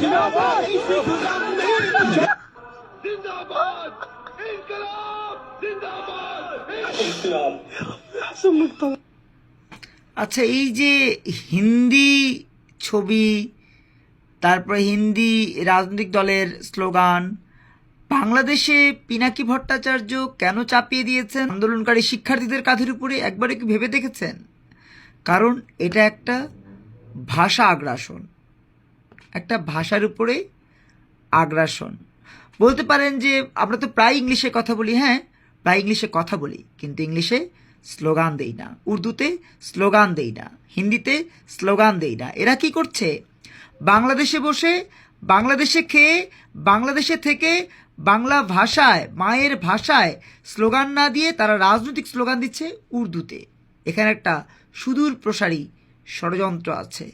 जिंदाबाद इनकलाब जिंदाबाद আচ্ছা, এই যে হিন্দি ছবি, তারপরে হিন্দি রাজনৈতিক দলের স্লোগান, বাংলাদেশে পিনাকি ভট্টাচার্য কেন চাপিয়ে দিয়েছেন আন্দোলনকারী শিক্ষার্থীদের কাঁধের উপরে? একবারে কি ভেবে দেখেছেন? কারণ এটা একটা ভাষা আগ্রাসন, একটা ভাষার উপরে আগ্রাসন। বলতে পারেন যে আমরা তো প্রায় ইংলিশে কথা বলি, হ্যাঁ প্রায় ইংলিশে কথা বলি, কিন্তু ইংলিশে স্লোগান দেই না, উর্দুতে স্লোগান দেই না, হিন্দিতে স্লোগান দেই না। এরা কি করছে? বাংলাদেশে বসে, বাংলাদেশে খেয়ে, বাংলাদেশে থেকে বাংলা ভাষায়, মায়ের ভাষায় স্লোগান না দিয়ে তারা রাজনৈতিক স্লোগান দিচ্ছে উর্দুতে। এখানে একটা সুদূর প্রসারী ষড়যন্ত্র আছে।